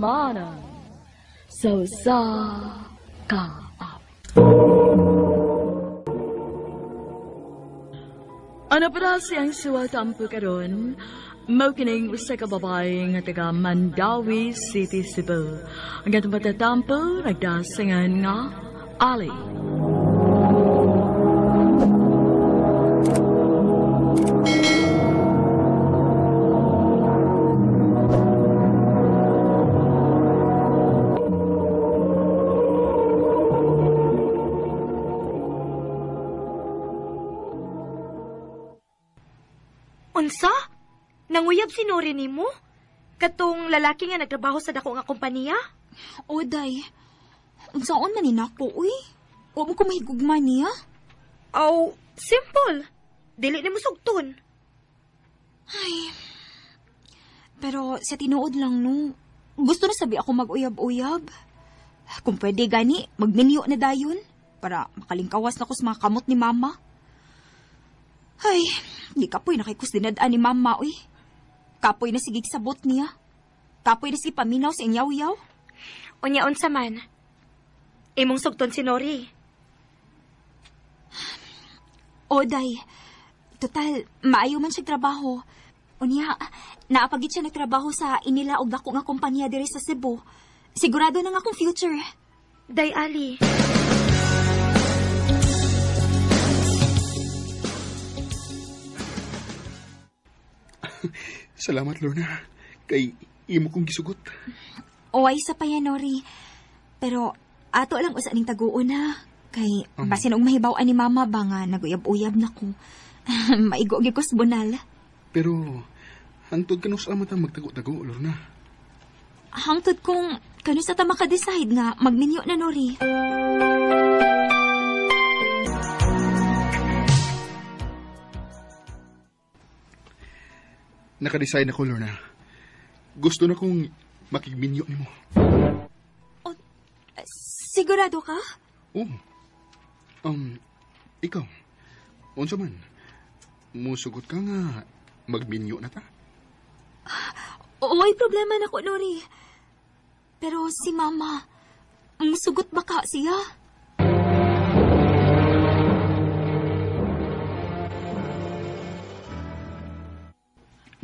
Mana so sa ka. Ano pa siyang suwatampo karon? Maukining usa ka babae nga taga Mandawi City, Cebu. Ang gatong patatampo nagdasangan nga Ali. Unsa? Nanguyab si Nori nimo? Katong lalaki nga nagtrabaho sa dako nga kompanya? Oday, unsaon man ninako, uy? Huwag mo ko mahigugman niya? Aw, simple. Dili nimo sugton. Ay, pero sa tinuod lang, no. Gusto na sabi ako mag-uyab-uyab. Kung pwede gani, magminyo na dayon para makalingkawas na ko sa mga kamot ni Mama. Ay, di kapoy nakikus dinadaan ni Mama, uy. Kapoy na sigig sabot niya. Kapoy na si paminaw sa inyaw-yaw. Unyaon sa man. Imong sugton si Nori. Oday, total, maayo man siyang trabaho. Unya, naapagit siya nagtrabaho sa inila og dako nga kompanya diri sa Cebu. Sigurado na nga akong future. Day Ali. Salamat, Lorna. Kay imo kong gisugot. Oay sa pa yan, Nori. Pero ato lang usaning taguon na. Kay basin og mahibaw ni Mama ba nga naguyab-uyab na ko. Maigo-gi ko sa bunal. Pero hangtod ka sa amat ang magtago-tago, Lorna. Hangtod kong kanus ata makadecide nga magminyo na, Nori. Nakadesign ako, Lorna. Gusto na kong makigminyo ni mo. Sigurado ka? Oo. Ikaw, unsa man, musugot ka nga magminyo na ta? May problema na ko, Nori. Pero si Mama, musugot ba ka siya?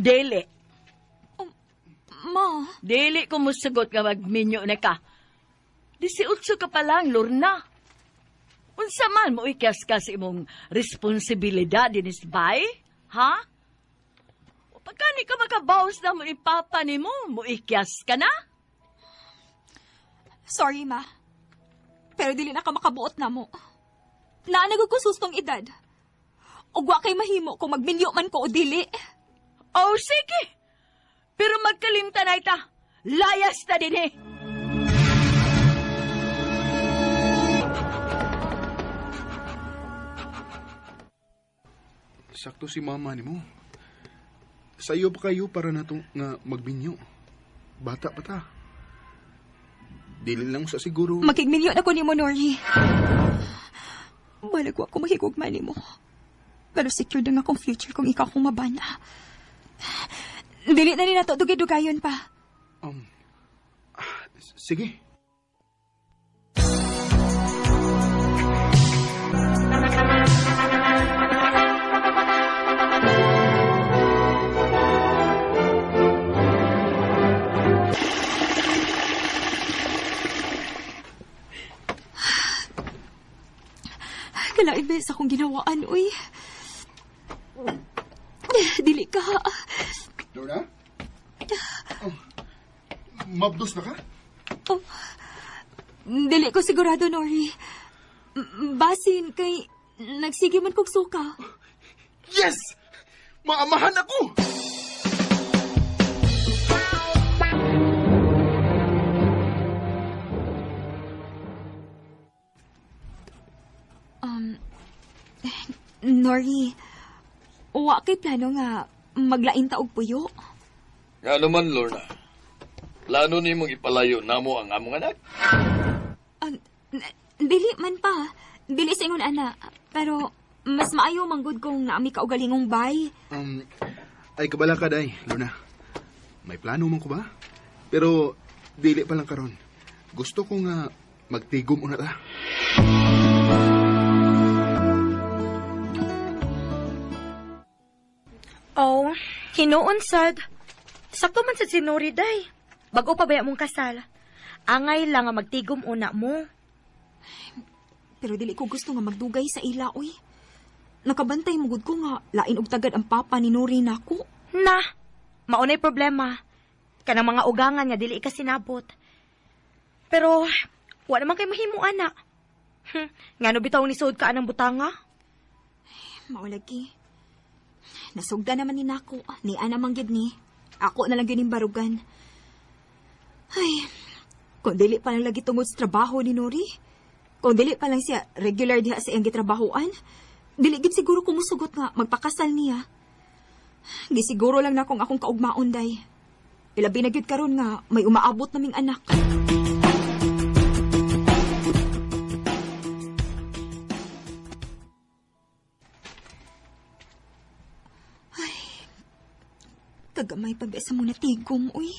Dili. Ma. Dili ko musugot nga magminyo na ka. 18 ka pa lang, Lorna. Unsa man mo ikas ka sa imong responsibilidad dinis bay? Ha? Pagkani ka makabawas na mo ipapa ni mo ikyas ka na? Sorry, Ma. Pero dili na ka makabuot na mo. Naanagod ko sustong edad. Ugwa kay mahimo kung magminyo man ko o dili. Oh, sige. Pero magkalimta na ita. Layas na din eh. Sakto si Mama ni mo. Sayo pa kayo para na itong nga magbinyo. Bata pa ta. Dili lang sa siguro. Makigminyo na ko ni mo, Nori. Balagwa ko mahigugman ni mo. Pero secure na nga akong future kung ikaw kong mabana. Dili na rin na to, dugi-dugayon pa. Sige. Kalaing beses akong ginawaan, uy. Dili ka. Lorna? Mabdos na ka? Dili ko sigurado, Nori. Basin kay nagsige man kog suka. Yes! Maamahan ako! Nori, wa kay plano nga maglain ta og puyo. Nga naman, Lorna. Plano ni mong ipalayo namo ang among anak? Dili man pa. Dili sa ingon, ana. Pero mas maayo manggod kong naami kaugalingong bay. Ay, kabala ka, day, Lorna. May plano man ko ba? Pero, dili pa lang karon. Gusto ko nga magtigom una ta. Oh, hinuon sad. Sakto man sa sinuri, day. Bago pa baya mong kasal. Angay lang nga magtigom una mo. Pero dili ko gusto nga magdugay sa ila, uy. Nakabantay mo gud ko nga lain og tagad ang papa ni Nori nako. Na, maunay problema. Kanang mga ugangan nga dili ka sinabot. Pero, wala naman kay mahimo, ana. Ngano bitaw ni suod ka anang butanga? Maulagi. Nasugda naman ni nako, ni ana manggid ni. Ako na lang yun yung barugan. Ay, kung dili pa lang lagi tungod sa trabaho ni Nori, kung dili pa lang siya regular diha sa iyang gitrabahoan, dili gid siguro kumusugot nga magpakasal niya. Gisiguro lang na kung akong kaugmaon, day. Ilabi na gyud karon nga may umaabot naming anak. Ay, kagamay pag sa muna tigom, uy.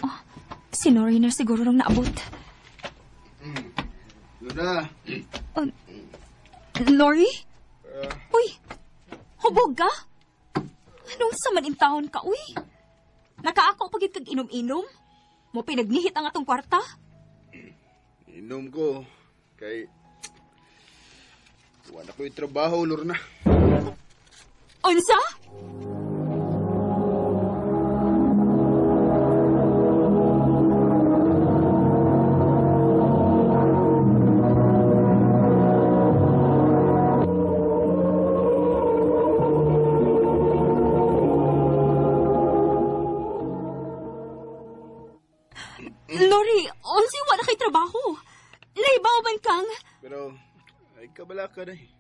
Oh, si Nori na siguro nang naabot. Lorna! Nori? Uy, hubog ka? Anong sa manintahon ka, uy? Nakaako pagit kag inom-inom? Mo pinagnihit ang atong kwarta? Inom ko. Kay... wala ko yung trabaho, Lorna. Unsa? Nori, unsi wala kay trabaho. Naibaw man kang... Pero, ay kabala ka day.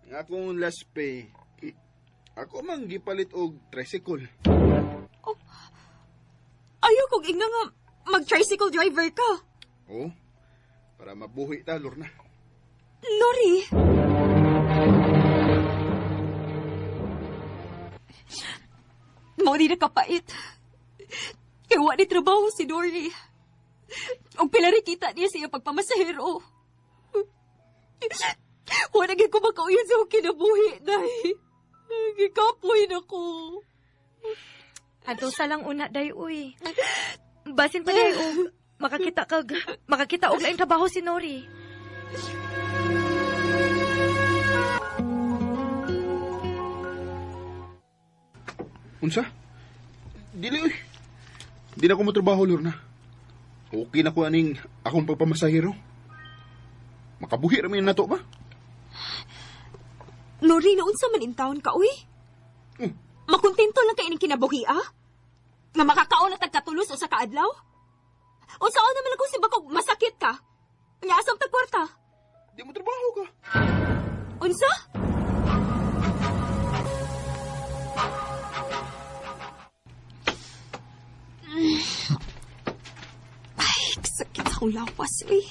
Ang akong last pay, ako mang gipalit og tricycle. Oh, ayaw kong ingna nga mag-tricycle driver ka. Oh, para mabuhi ta, Lorna. Nori! Mao di nakapait. Kaya wala ni trabaho si Nori. Og pila rin kita niya siya pagpamasahero. Wala gid ko makauyon sa akong kinabuhi, day. Gikapoy na ko. Ato sa lang una, day, uy. Basin pa, day, og makakita og laing trabaho si Nori. Unsa? Dili, uy. Di na ko matrabaho, Lorna. Okay na ko aning akong pagpamasahero. Makabuhi ramin na to ba? Nori, naunsa man in town ka, uy? Makontento lang kayo ng kinabuhi, ah? Nga makakaon na tagkatulos o sa kaadlaw? O saan naman ako si Bakog masakit ka? Nga asam tagkwarta? Di mo trabaho ka. Unsa? Ay, sakit sa akong lawas, uy.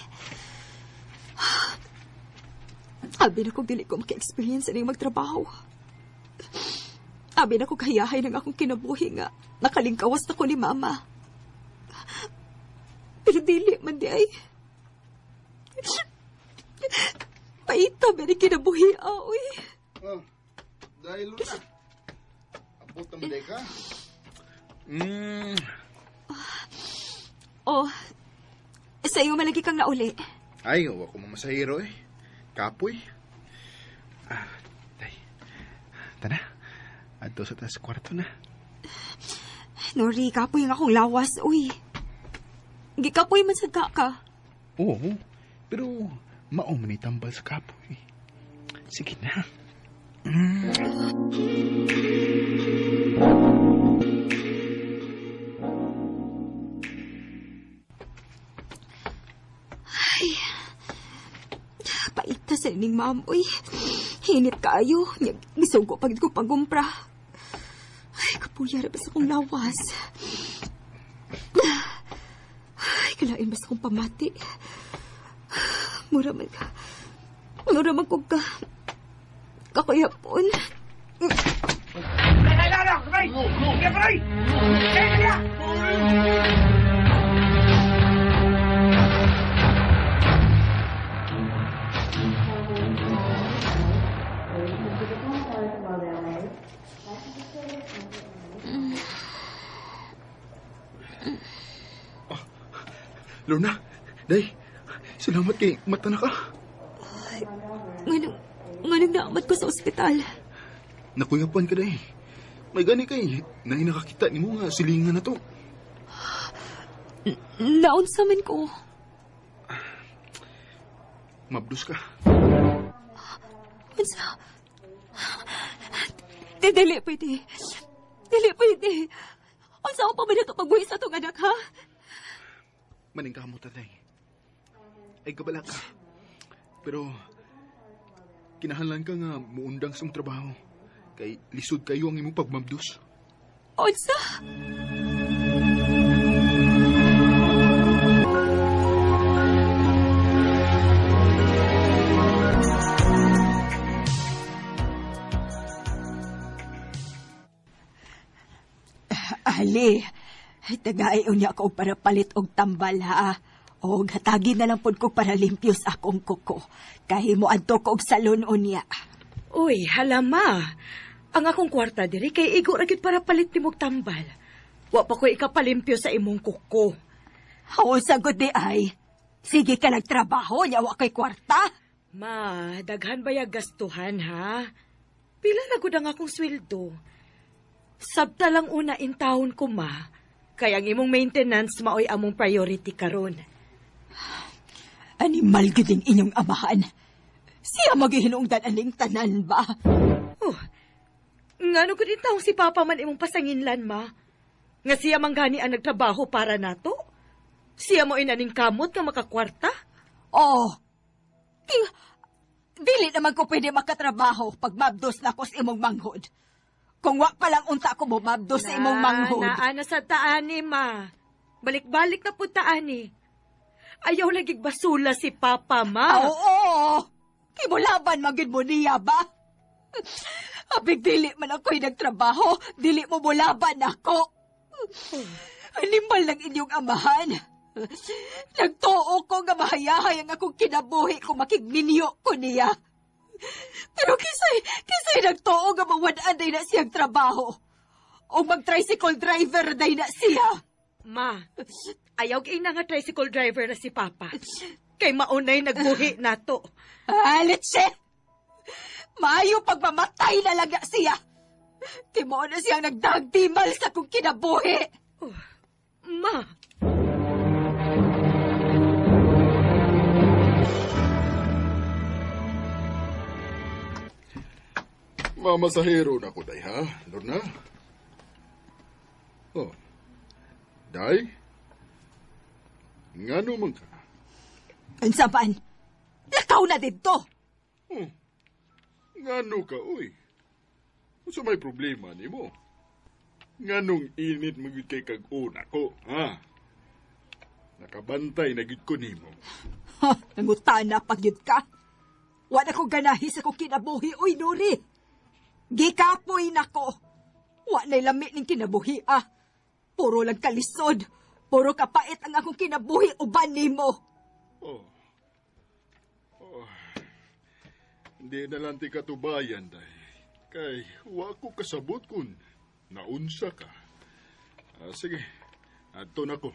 Abi na kong dili ko maki-experience na yung magtrabaho. Abi na kong kayahay ng akong kinabuhi nga nakalingkawas na ko ni Mama. Pero dili man di ay. Paita ba ni kinabuhi, uy. Oh, dahil Lorna. Abot ang day ka. Oh, sa'yo malagi kang nauli. Ay, ako mamasahero eh. Kapoy. Day. Tana. Adto sa taas kwarto na. Nori, kapoy nga akong lawas, uy. Gikapoy man sa ka. Oo, pero maong ni tambal sa kapoy. Sige na. Ay, paita sa ining ma'am, uy. Hinit kaayo. Gisugo pagid ko pagkumpra. Ay, kapuyara ba sa kong lawas. Ay, kalain ba sa kong pamati. Mura man kong kakuyapon. Lorna, day, salamat kay mata na ka. Nganong naamat ko sa ospital. Nakuyapan ka, day. May gani kay, na nakakita ni mo nga silingan na to. Naunsa man ko. Mabdus ka. Unsa? Dili pwede. Dili pwede. Unsa ako pa ba nato pagbuhi sa itong anak, ha? Maning kahamutan, day. Ay kabala ka. Pero, kinahanglan ka nga muundang sa mong trabaho. Kay lisod kayo ang imong pagmabdus. Unsa? Ali, tagaiyon niya ako para palit og tambal, ha? O hatagi na lang po ko para limpyo sa akong kuko. Kahimo adto ko og salon unya. Uy, halama. Ang akong kwarta diri kay igo ra gyud para palit nimog tambal. Wa pa ko ikapalimpyo sa imong kuko. Haon sagot di ay. Sige ka nagtrabaho, nya wa kay kwarta. Ma, daghan ba yung gastuhan, ha? Pila na gud ang akong sweldo. Sabta lang una in taon ko, ma. Kaya ang imong maintenance maoy among priority karon. Animal gyud ang inyong amahan. Siya maghihinungdan aning tanan ba? Ngano gud in taong si Papa man imong pasanginlan, ma? Nga siya man gani ang nagtrabaho para nato? Siya mo inaning kamot nga makakwarta? Oh, dili naman ko pwede makatrabaho pag mabdos na ko sa imong manghod. Kung wa pa lang unta ko mo mabdos sa imong manghod. Naana sa taani, ma. Balik-balik na po taani. Ayaw lagig basula si Papa, ma. Oo. Kimulaban magid mo niya ba? Abig dili man ako'y nagtrabaho, dili mo mulaban ako. Animal lang inyong amahan. Nagtuo ko nga mahayahay ang akong kinabuhi kung makigminyo ko niya. Pero kisay nagtuo nga mawadaan day na siyang trabaho. O mag-tricycle driver day na siya. Ma, ayaw kay na nga tricycle driver na si Papa. Kay maunay nagbuhi nato. Alitse! Maayo pagmamatay na lang na siya. Timo na siyang nagdagdimal sa kong kinabuhi. Ma, Mamasahero na ko, day, ha, Lorna? Oh, day? Ngano man ka? Ansaban? Lakaw na dito! Oh, ngano ka, uy? Kung may problema ni mo? Nganong init magid kay kag-una ko, ha? Nakabantay na gid ko nimo. Ha, nangutana pag yun ka. Wala ko ganahi sa kong kinabuhi, uy, Nuri. Gikapoy na ko. Wala lami ng kinabuhi, ah. Puro lang kalisod. Puro kapait ang akong kinabuhi, uban nimo. Oh. Hindi na lang ti katubayan, day. Kay, wa ko kasabot kun naunsa ka. Sige, adto na ko.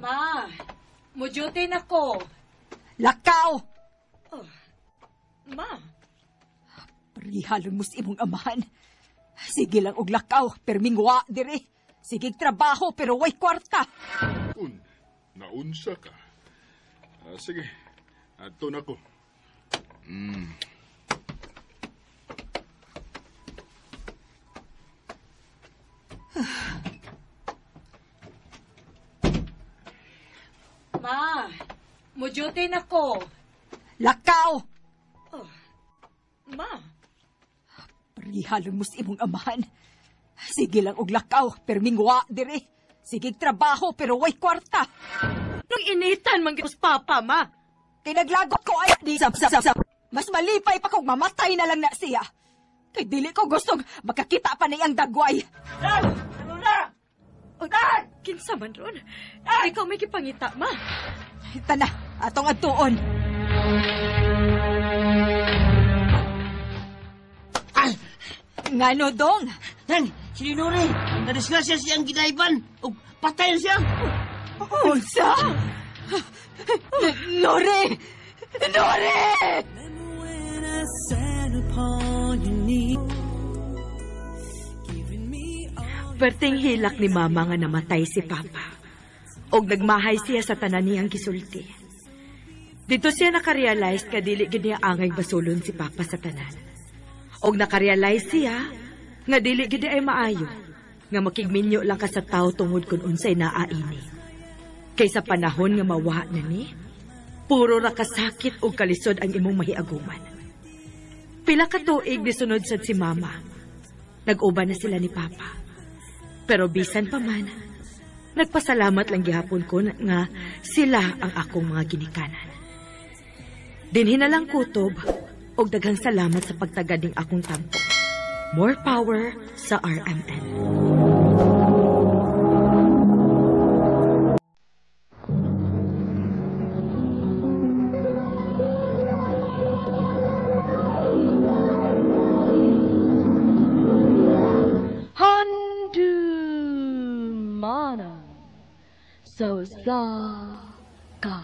ma, mujuti na ko. Lakaw! Ma, Parihalon mo sa imong amahan. Sige lang og lakaw, permingwa dire. Sige trabaho, pero way kwarta. Kun naunsa ka. Sige, adto na ko. ma, mujuti na ko. Lakaw! Ma, Parihalon mo sa imong amahan. Sige lang og lakaw, permingwa dire. Sige trabaho pero way kwarta. Nung initan man gipos papa, ma. Kay naglagot ko ay di sap. Mas malipay pa kung mamatay na lang na siya. Kay dili ko gustong makakita pa niyang dagway. O, kinsa man ron? Ikaw may kipangita, ma. Tana, atong adtuon. Ngano dong? Tan, si Nuri, nadisgrasya siyang ginaiban. O, patay na siya. Unsa? Nore! Nore! Perting hilak ni mama nga namatay si papa. Og nagmahay siya sa tanan niyang gisulti. Dito siya nakarealize ka dili gid niya angay basulon si papa sa tanan. Og nakarealize siya nga dili gid ay maayo nga makigminyo lang ka sa tao tungod kun unsay naaini. Kaysa panahon nga mawa na ni, puro ra kasakit og kalisod ang imong mahiaguman. Pila ka tuig disunod sad si mama. Nag-uban na sila ni papa. Pero bisan pa man, nagpasalamat lang gihapon ko nga sila ang akong mga ginikanan. Dinhi na lang kutob og daghang salamat sa pagtagad ning akong tampo. More power sa RMN. Mana so sa ka.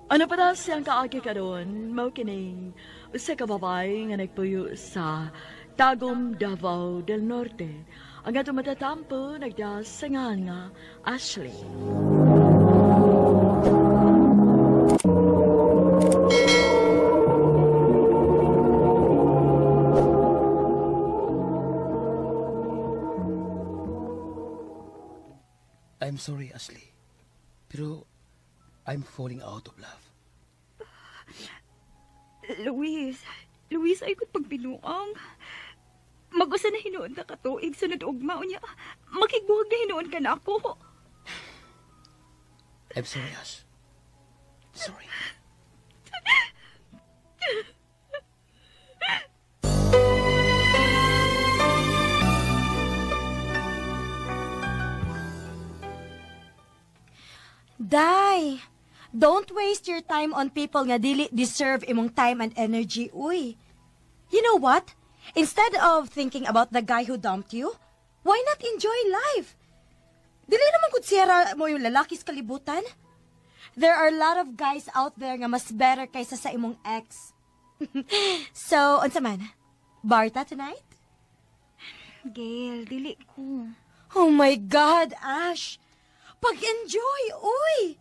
Ano pa daw siyang kaagi ka doon? Mau kining usa ka babay nga nagpuyo sa Tagum, Davao del Norte. Ang ato matatampo nagdasangan nga Ashley. I'm sorry, Ashley. Pero I'm falling out of love. Luis, ay ko't pagbinuang. Mag-usa na hinuon na katuig, sunod ugma niya. Makigbuhag na hinuon ka na ako. I'm sorry, Ash. Sorry. Day, don't waste your time on people nga dili deserve imong time and energy, uy. You know what? Instead of thinking about the guy who dumped you, why not enjoy life? Dili naman kung siyara mo yung lalaki sa kalibutan. There are a lot of guys out there nga mas better kaysa sa imong ex. So, unsa man? Barta tonight? Gail, dili ko. Oh my God, Ash! Pag-enjoy, uy!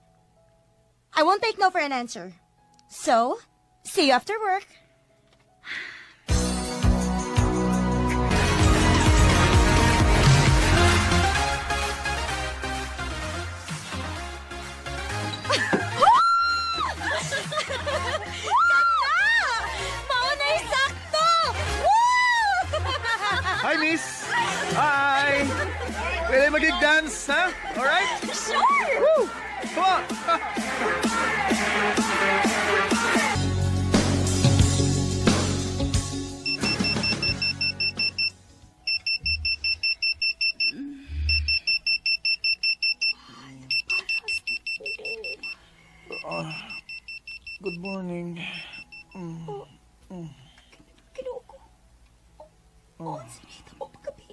I won't take no for an answer. So, see you after work. Maunay sakto! Hi, miss! Hi! Pwede magig-dance, ha? Alright? Sure! Woo! Come on! Good morning. Kinuko. Oh, sinita mo pagkabi.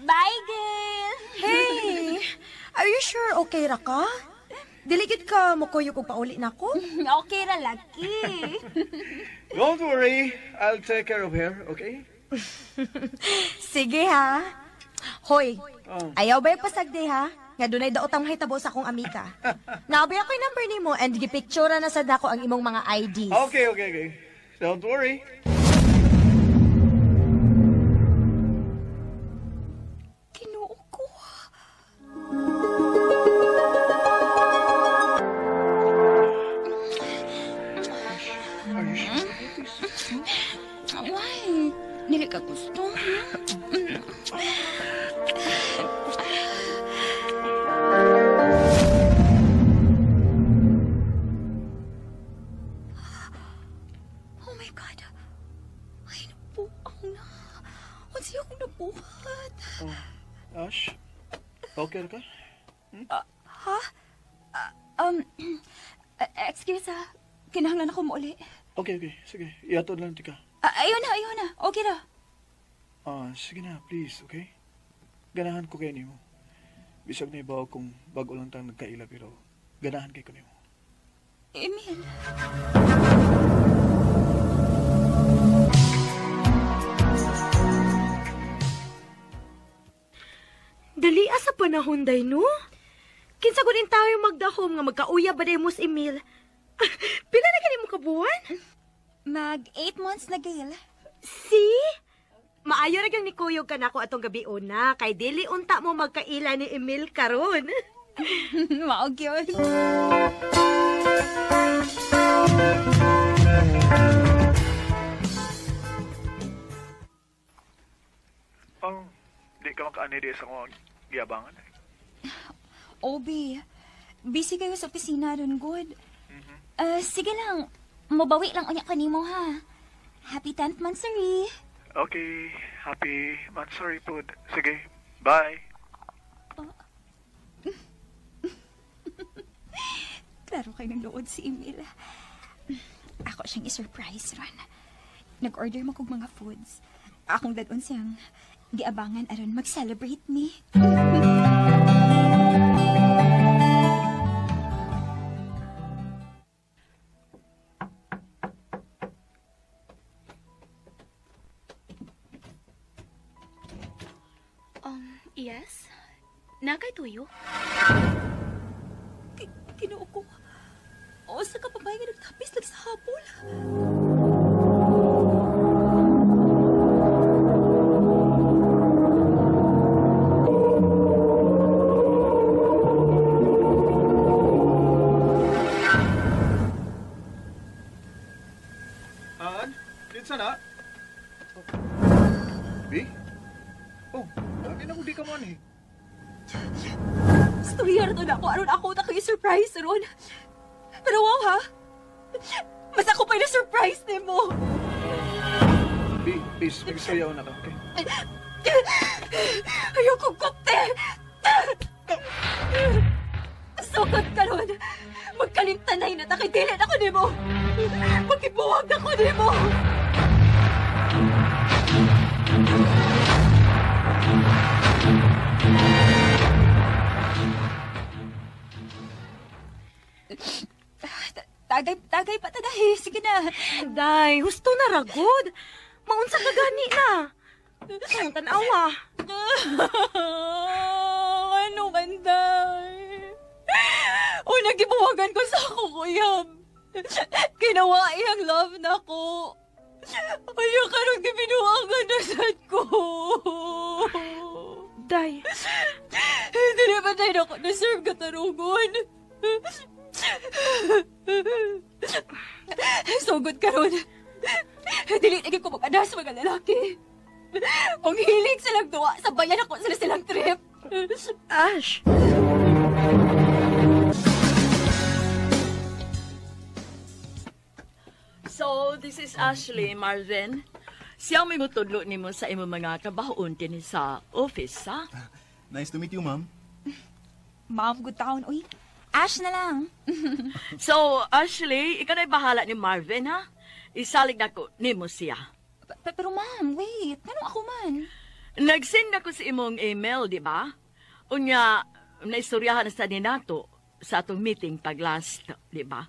Bye, girl! Hey! Are you sure okay ra ka? Diligid ka mukuyo kung pauli na ko? Okay ra, laki. Don't worry. I'll take care of her, okay? Sige ha. Hoy, ayaw ba yung pasagde ha? Nga dunay daot ang mahitabo sa akong amika. Naabay ako yung number nimo and gipictura na sad nako ang imong mga IDs. Okay. Don't worry. Kinuo ko. Okay ka? Excuse kinahanglan ako mauli. Okay. Sige. Iatod lang tika. Ayun na. Okay na. Sige na, please, okay? Ganahan ko kayo nimo. Bisag na ibaw kung bago lang tang nagkaila, pero ganahan kayo ko nimo. Emil. Dali sa panahon day, no? Kinsa gud tayo magdahom nga magkauya ba day mo si Emil? Pila na gani mo kabuan? Mag 8 months na, Gail. See? Maayo ra gyud ni kuyog kanako atong gabi una kay dili unta mo magkaila ni Emil karon. Maog yun. Di ka makaani di sa mga giyabangan. Obi, busy kayo sa opisina ron, good. Sige lang, mabawi lang unya kanimo ha. Happy 10th monthsary. Okay, happy Mansari po. Sige, bye. Klaro kayo ng lood si Emil. Ako siyang i-surprise ron. Nag-order mo kong mga foods. Akong dadon siyang giabangan aron mag-celebrate me. Yes? Nakay tuyo? Kinuo ko. O sa kapabay nga nagtapis lang sa hapol. Kinsa na? Bi? Lagi na ko di ka man eh. Storya na ako aron ako na kayo surprise ron. Pero wow ha? Mas ako pa yung surprise ni mo. Bi, please, magsayaw na ka, okay? Ayoko kopte. Sukot ka ron. Magkalimtanay na takidilit ako ni mo. Magkibuwag ako ni mo. Tagay pa tadahi. Sige na. Day, husto na ragod. Maunsa ka gani na. Ang tanawa. Ano man, Day? Unang gibuwagan ko sa ako, kuyam. Ginawa iyang love na ko. Ayaw ka nung gibinuwagan na sad ko. Day. Hindi naman tayo na ako deserve katarugon. Sugod ka ron. Dili ko mag-anas sa mga lalaki. Kung hilig silang duwa, sabayan ako sila silang trip. Ash. So, this is Ashley, Marvin. Siyang may mutudlo ni mo sa imo mga kabahoon din sa office, ha? Nice to meet you, ma'am. Ma'am, good taon. Uy, Ash na lang. So, Ashley, ikaw na'y bahala ni Marvin, ha? Isalig na ko ni mo siya. Pero ma'am, wait. Anong ako man? Nag-send ako sa imong email, di ba? Unya, naistoryahan na sa ninato sa atong meeting pag last, di ba?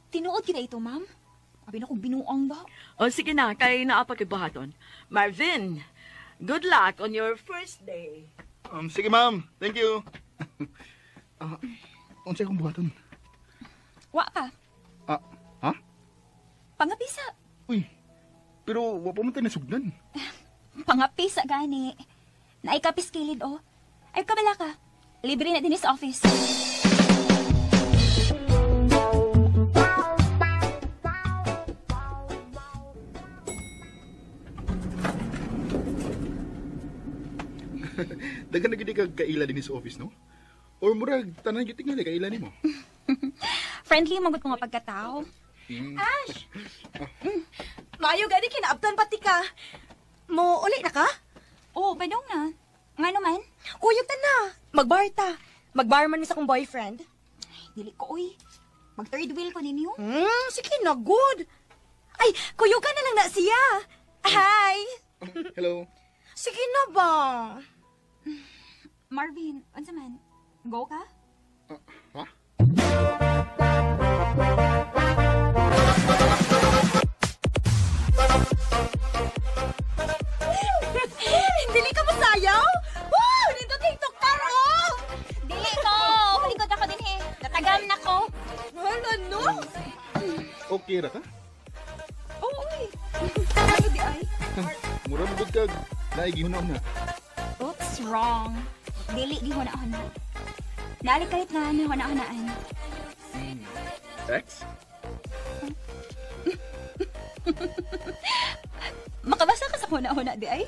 Tinuod kita ito, ma'am. Abi na kong binuang ba? O sige na, kay naapakibuhaton. Marvin, good luck on your first day. Sige, ma'am. Thank you. Unsay akong buhaton? Wa pa. Ha? Pangapisa. Uy, pero wa pa man tayo nasugdan. Pangapisa gani. Naikapis kilid, oh. Ay, kabala ka. Libre na din sa office. Dagan na gid ka kaila din sa office, no? Or murag tanan gyud tingali kaila nimo. Friendly magot mga pagkatao. Ash! Maayo gani kinaabtan pati ka. Mo uli na ka? Oh, badong na. Nga naman. Uyog ta na. Magbar ta. Magbar man mi sa kong boyfriend. Dili ko, uy. Mag-third wheel ko ninyo. Sige na, good. Ay, kuyugan na lang na siya. Hi. Hello. Sige na ba? Marvin, unsa man? Go ka? Ha? Dili ka masayaw? Wow! Nito TikTok ka, oh! Dili ko! Malikod ako din eh. Natagam na ko. Wala, no? Okay ra ka? Oo, uy. Ano di ay? Mura mo ka naigihon na. Oops, wrong. Dili di huna-huna. Naalikalit na ni huna-hunaan. Ex? Makabasa ka sa huna-huna di ay?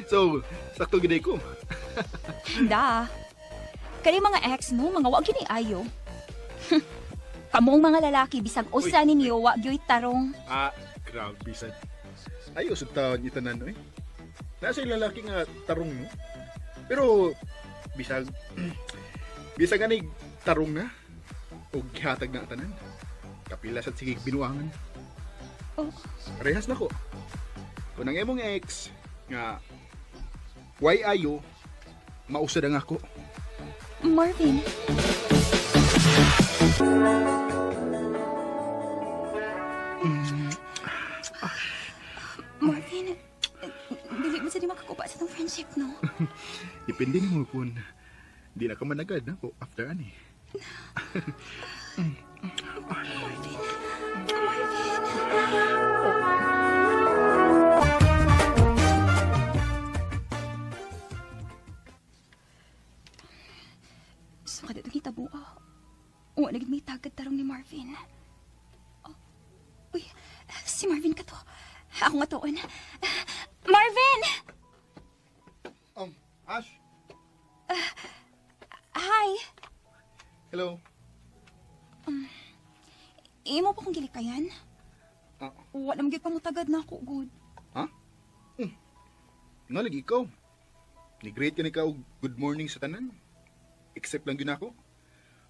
So, sakto giday ko. Da. Kani mga ex mo, mga wag gini ayo. Kamong mga lalaki bisag usa ninyo wa gyoy tarong. Grabe sad. Ayo sa taon ni tanan eh. Nasa yung lalaki nga tarong no. Pero bisag bisag ani tarong na og gihatag na tanan. Kapila sa sige binuangan. Oh. Parehas na ko. Kung ang emong ex nga why ayo mausad ang ako. Marvin. Marvin, dili mo sa di makakupa sa itong friendship, no? Depende ni mo kung di na ka managad na ko after ani. So, kada itong hitabo, uwa naging may tagad tarong ni Marvin. Oh, uy, si Marvin ka to. Ako nga toon. Marvin! Ash. Hi. Hello. Imo pa kong gilikayan? Wala magiging pamutagad na ako, good. Ha? Nga lagi ikaw. Ni-greet ka ni ka og good morning sa tanan. Except lang yun ako.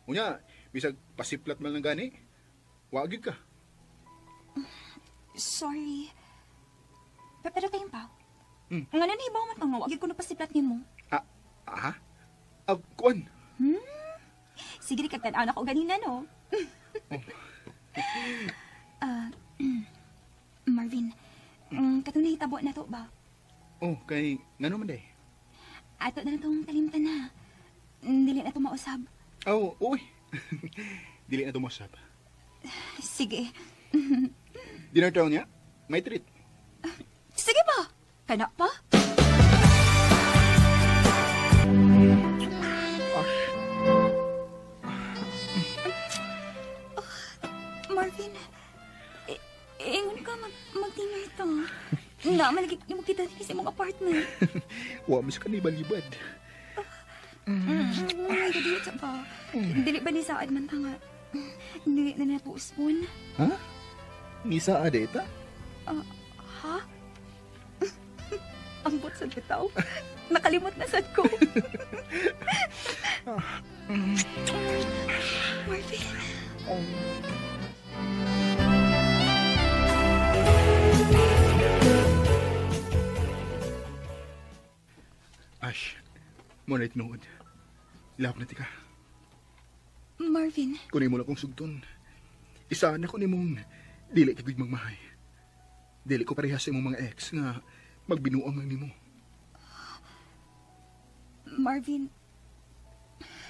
Unya, bisag pasiplat man lang gani. Wagig ka. Sorry. Pero kayong pa. Nga na nahibaw man pang wagig ko na pasiplat ni mo. Ha? Kuan? Sige, kagtanaan ako ganina, no? Marvin, katong nahitabo na to ba? Kay ngano man day? Ato na itong kalimtan na. Dili na ito mausab. Uy. Dili na tumasab. Sige. Dinner town niya? May treat. Sige ba? Kana pa? Marvin, ingon ka mag-dinner ito. Naman lagi mo kita sa imong apartment. Wa mas kanibal-libad. Ay, dili sa ba? Dili ba ni saad man tanga? Dili na na postpone. Ha? Misa adeta? Ha? Ambot sa bitaw. Nakalimot na sad ko. Marvin. Ash, muna itinood. Love na tika. Marvin. Kunay mo lang kong sugton. Isaan ako ni mong dili kagig magmahay. Dili ko parehas sa imong mga ex nga magbinuang lang nimo. Marvin,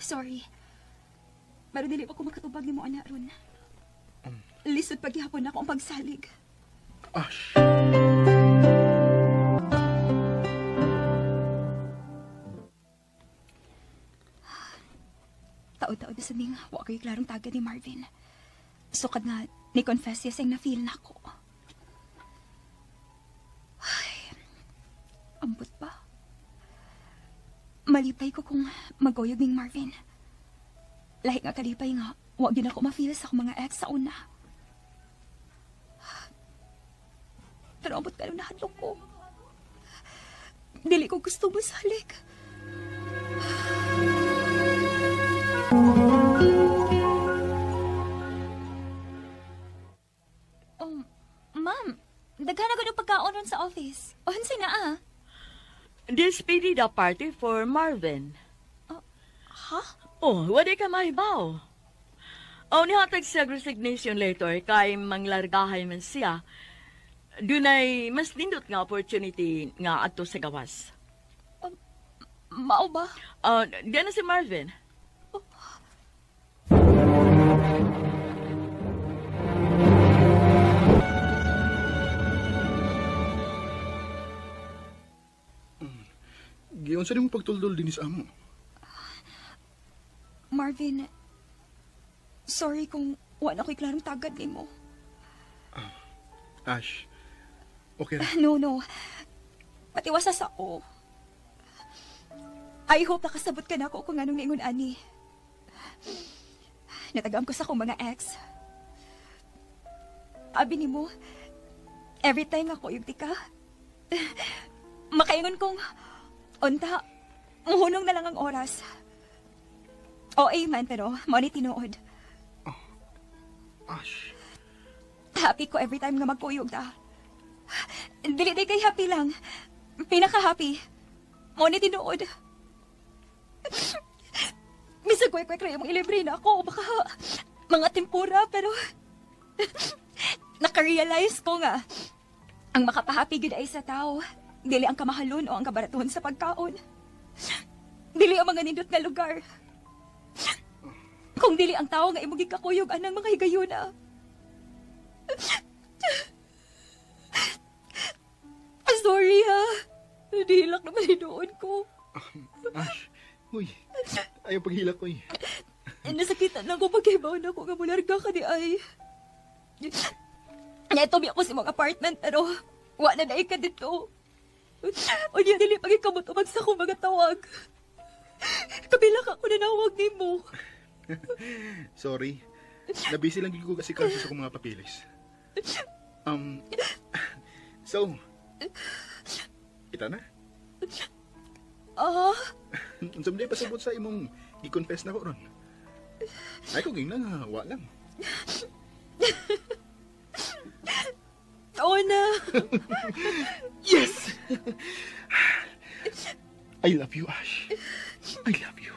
sorry. Pero dili pa ko makatubag ni mo, ana, ron. Lisod paghihapon ako ang pagsalig. Ash. Taod-taod na sabing, wa kayo klarong tagad ni Marvin. Sukad nga, ni-confess siya siyang na-feel na ko. Ay, ambot pa. Malipay ko kung magoyog ning Marvin. Lahi nga kalipay nga, wag yun ako ma-feel sa akong mga ex sa una. Pero ambot ka nung nahadlok ko. Dili ko gusto masalig. Ma'am, daghan agad ang pagkaon ron sa office. Unsay na Despedida party for Marvin. Ha? Oh, wala ka mahibaw. Nihatag siya resignation letter kay manglargahay man siya. Dunay mas nindot nga opportunity nga ato sa gawas. Mao ba? Diyan na si Marvin. Giyon sa nimo pagtuldol din sa amo. Marvin, sorry kung wala ko'y klarong tagad ni mo. Ash, okay ra. No. Patiwasas ako. I hope nakasabot ka na ako kung anong ningon ani. Natagam ko sa akong mga ex. Abi ni mo, every time ako yung tika, makaingon kong, unta, muhunong na lang ang oras. OA man, pero money tinuod. Ash, Happy ko every time nga magkuyog ta. Dili day kay happy lang. Pinaka-happy. Money tinuod. Misa kwek-kwek rin mong ilibre na ako. Baka mga tempura, pero nakarealize ko nga ang makapahappy gid ay sa tao. Dili ang kamahalon o ang kabaratuhon sa pagkaon. Dili ang mga nindot nga lugar. Kung dili ang tao nga imong gikakuyog anang mga higayuna. Sorry ha. Dihilak naman hinuon ko. Ash, uy, ayaw paghilak ko eh. Nasakitan lang ko pagkibaw na ko nga mularga ka di ay. Naitobi ako sa mga apartment pero wala na ka dito. O niya dili pagkikamot umagsa ko mga tawag. Kabilak ako na nawag ni mo. Sorry. Nabisi lang ko kasi sa akong mga papilis. So, kita na? Unsam di pasabot sa imong i-confess na ko ron. Ay, kung lang ha, wa lang. Oo na. Yes! I love you, Ash. I love you.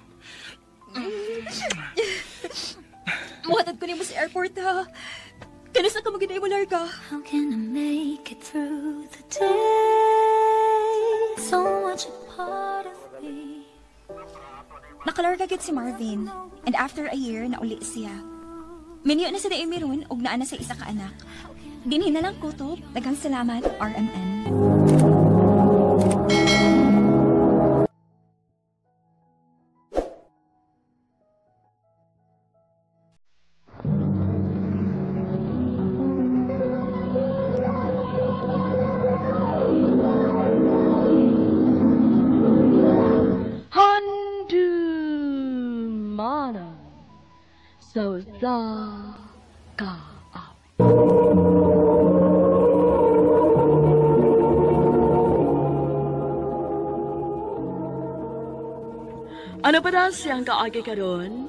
Muhatad ko ni mo sa airport ha. Kanas na ka maginay mo larga. How can I make it through the day? So much a part of me. Nakalarga gid si Marvin. And after a year, nauli siya. Minyo na sa Amy ron, ug naa na sa isa ka anak. Dinhin na lang kutob. Daghang salamat, RMN. Handumana. So the ka. Ano pa daw siyang kaagi karon?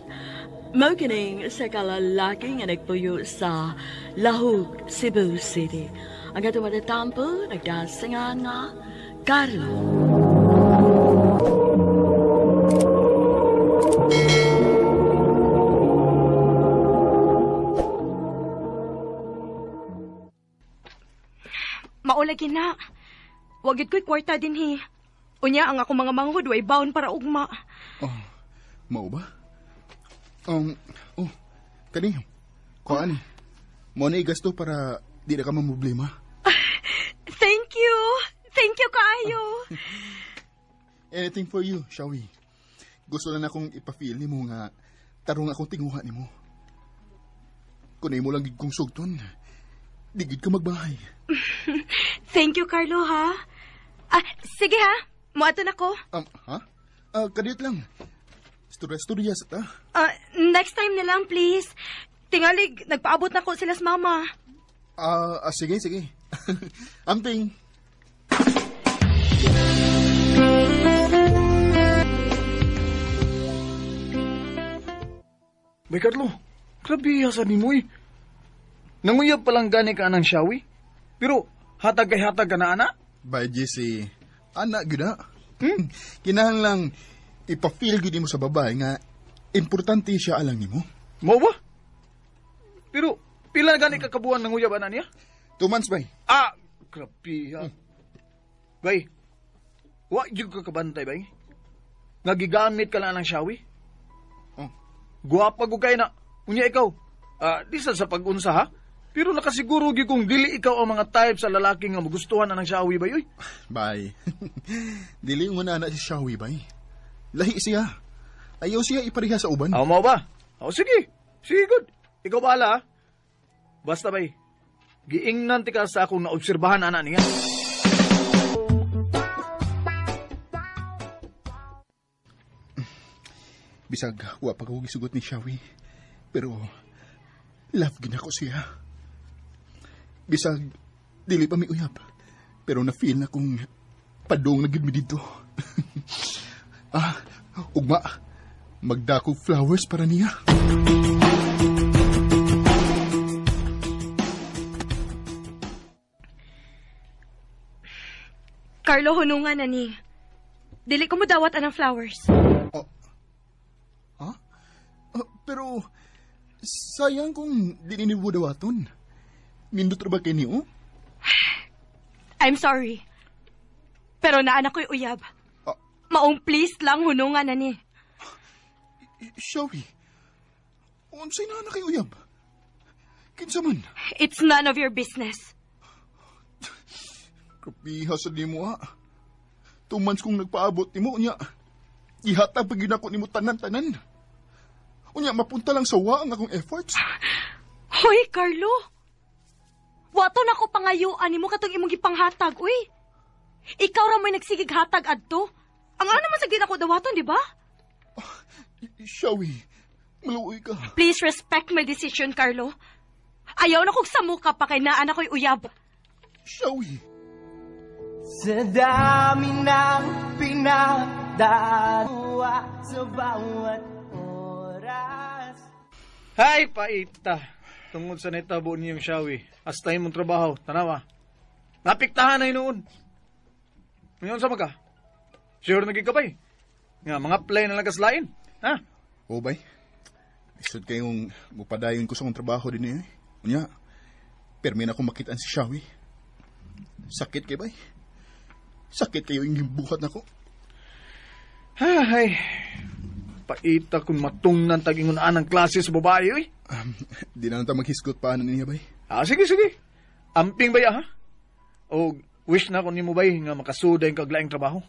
Mao kining sa kalalaki nga nagpuyo sa Lahug, Cebu City. Ang ato madatampo, nagdasingan nga, Carlo. Maulagi na. Wagid ko'y kwarta din hi. Unya ang ako mga manghud way baon para ugma. Mao ba? Kani, ko ani. Mo na igasto para di na ka mamblema. Thank you. Thank you kaayo. Anything for you, shall we? Gusto na akong ipa-feel ni mo nga tarong akong tinguha ni mo. Kung mo lang gid kong sugton, di gid ka magbahay. Thank you, Carlo, ha? Sige ha. Muatan ako. Ha? Kadiyot lang. Storya sa ta. Next time na lang, please. Tingalig, nagpaabot na ko sila sa mama. Sige. Amping. Bay, Carlo, grabe hasan ni mo eh. Nanguyab palang gani ka ng Shawi? Pero hatag kay hatag ka na, ana? Bay, Jesse, anak gyud na. Kinahanglang ipa-feel gyud mo sa babae nga importante siya alang nimo. Mo ba? Pero pila na gani ka kabuan nanguyab ana niya? 2 months, bay. Ah, grabe ha. Bay, wa jud ka kabantay, bay? Nga gigamit ka lang ng Shawi? Oh. Guwapa ko kay na. Unya ikaw, di sa pag-unsa ha? Pero nakasiguro gyud kung dili ikaw ang mga type sa lalaki nga magustuhan na ng Shawi, bay, oy. Bay, dili mo na si Shawi, bay. Lahi siya. Ayaw siya ipareha sa uban. Mo ba? Sige. Sige, good. Ikaw bahala, ha? Basta, bay, giingnan ti ka sa akong naobserbahan, ana niya. Bisag, wa pa ko gisugot ni Shawi. Pero, love gina ko siya. Bisag, dili pa mi uyab. Pero na-feel na kong padong na gid mi dito. Ugma, magdako flowers para niya. Carlo, hunungan na ni. Dili ko mo dawat anang flowers. Pero, sayang kung dininibo dawaton. Nindot ra ba kayo niyo? I'm sorry. Pero naanak ko'y uyab. Maong please lang hunungan na ni. Shawi, unsay na kayo uyab? Kinsa man? It's none of your business. Kapiha sa di mo, ha? 2 months kong nagpaabot ni mo, unya. Ihatag pag ginako ni mo tanan-tanan. Unya, mapunta lang sa wa ang akong efforts. Hoy, Carlo! Wato na ko pangayuan ni mo katong imong gipanghatag, uy. Ikaw ra mo'y nagsigig hatag adto. Ang ano naman sa ginako dawaton, di ba? Shawi, maluoy ka. Please respect my decision, Carlo. Ayaw na kong samuka pa kay naan ako'y uyab. Shawi. Sa dami ng pinagdadaawa sa bawat oras. Hay, paita. Tungod sa netabo niyong Shawi. Hasta imong trabaho, tanawa. Napiktahan na noon. Ngayon sa ka? Sure nagigabay. Nga, mga play na lain. Ha? O, bay. Isod kayong mupadayon ko sa akong trabaho din eh. Unya, permi na akong makitaan si Shawi. Sakit kay bay. Sakit kayo yung buhat na ko. Hay, paita kung matungnan tagingon anang klase sa babae, oy. Di na nang maghisgot pa niya, bay. Sige. Amping ba ha? O wish na ko ni mo bay nga makasuda yung kaglaing trabaho.